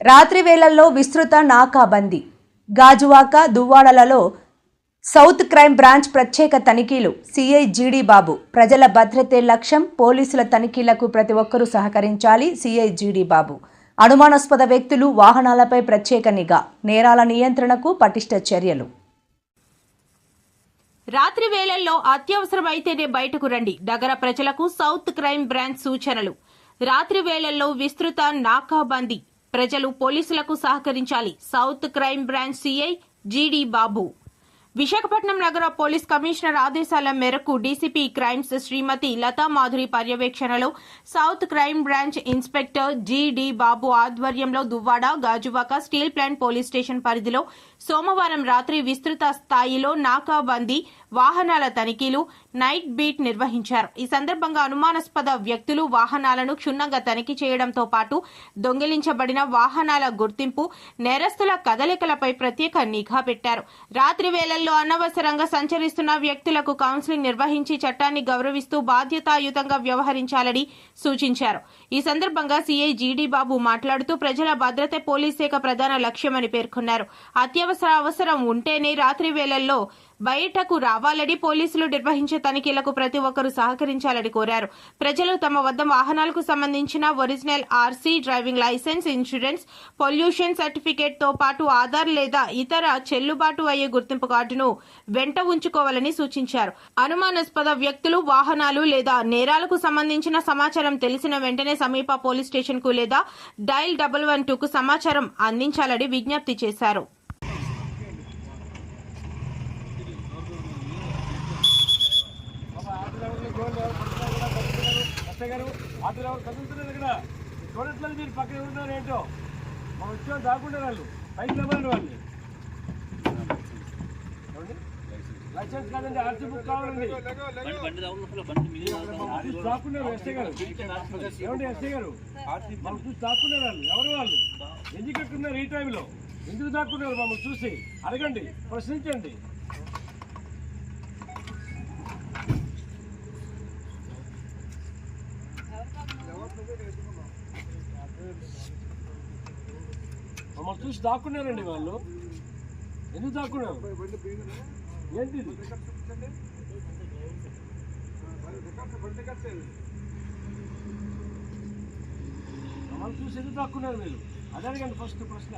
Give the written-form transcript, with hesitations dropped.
రాత్రి వేళల్లో విస్తృత నాకాబందీ. గాజువాక, దువ్వాడలలో సౌత్ క్రైమ్ బ్రాంచ్ ప్రత్యేక తనిఖీలు. సిఐ జీడీ బాబు. ప్రజల భద్రతే లక్ష్యం. పోలీసుల తనిఖీలకు ప్రతి ఒక్కరూ సహకరించాలి. సిఐ జీడీ బాబు. అనుమానాస్పద వ్యక్తులు, వాహనాలపై ప్రత్యేక నిఘా. నేరాల నియంత్రణకు పటిష్ట చర్యలు. రాత్రి వేళల్లో అత్యవసరమైతేనే బయటకు రండి. నగర ప్రజలకు సౌత్ క్రైమ్ బ్రాంచ్ సూచనలు. రాత్రి వేళల్లో విస్తృత నాకాబందీ. ప్రజలు పోలీసులకు సహకరించాలి. సౌత్ క్రైమ్ బ్రాంచ్ సిఐ జీడీ బాబు. విశాఖపట్నం నగర పోలీస్ కమిషనర్ ఆదేశాల మేరకు డీసీపీ క్రైమ్స్ శ్రీమతి లతా మాధురి పర్యవేక్షణలో సౌత్ క్రైమ్ బ్రాంచ్ ఇన్స్పెక్టర్ జీడీ బాబు ఆధ్వర్యంలో Duvvada, Gajuwaka steel plant police station పరిధిలో సోమవారం రాత్రి విస్తృత స్థాయిలో నాకాబందీ, వాహనాల తనిఖీలు, నైట్ బీట్ నిర్వహించారు. ఈ సందర్భంగా అనుమానాస్పద వ్యక్తులు, వాహనాలను క్షుణ్ణంగా తనిఖీ చేయడంతో పాటు దొంగిలించబడిన వాహనాల గుర్తింపు, నేరస్తుల కదలికలపై ప్రత్యేక నిఘా పెట్టారు. రాత్రి వేళల్లో అనవసరంగా సంచరిస్తున్న వ్యక్తులకు కౌన్సిలింగ్ నిర్వహించి చట్టాన్ని గౌరవిస్తూ బాధ్యతాయుతంగా వ్యవహరించాలని సూచించారు. ఈ సందర్భంగా సీఐ జీడీ బాబు మాట్లాడుతూ ప్రజల భద్రతే పోలీస్ శాఖ ప్రధాన లక్ష్యమని పేర్కొన్నారు. అవసరం ఉంటేనే రాత్రి వేళల్లో బయటకు రావాలని, పోలీసులు నిర్వహించే తనిఖీలకు ప్రతి ఒక్కరూ సహకరించాలని కోరారు. ప్రజలు తమ వద్ద వాహనాలకు సంబంధించిన original RC, driving licence, insurance, pollution certificate తో పాటు ఆధార్ లేదా ఇతర చెల్లుబాటు అయ్యే గుర్తింపు కార్డును వెంట ఉంచుకోవాలని సూచించారు. అనుమానాస్పద వ్యక్తులు, వాహనాలు లేదా నేరాలకు సంబంధించిన సమాచారం తెలిసిన వెంటనే సమీప పోలీస్ స్టేషన్ కు లేదా డైల్ 112కు సమాచారం అందించాలని విజ్ఞప్తి చేశారు. చూడట్లేదు మీరు పక్కన ఎవరున్నారు ఏంటో మనం వచ్చి దాక్కుంటే వాళ్ళు పైకి ఇవ్వండి. వాళ్ళని లైసెన్స్ కాదండి, ఆర్సీ బుక్ కావాలండి. దాక్కున్నారు ఎస్ఐ గారు. ఏమండి ఎస్ఐ గారు, మనం చూసి దాక్కున్నారు వాళ్ళు. ఎవరు వాళ్ళు? ఎందుకు ఎక్కడున్నారు ఈ టైంలో? ఎందుకు దాక్కున్నారు? మమ్మల్ని చూసి అడగండి, ప్రశ్నించండి. మమ్మల్ని చూసి దాక్కున్నారండి వాళ్ళు. ఎందుకు దాక్కున్నారు? ఏంటి మమ్మల్ని చూసి ఎందుకు దాక్కున్నారు మీరు? అదే అడగండి ఫస్ట్ ప్రశ్న.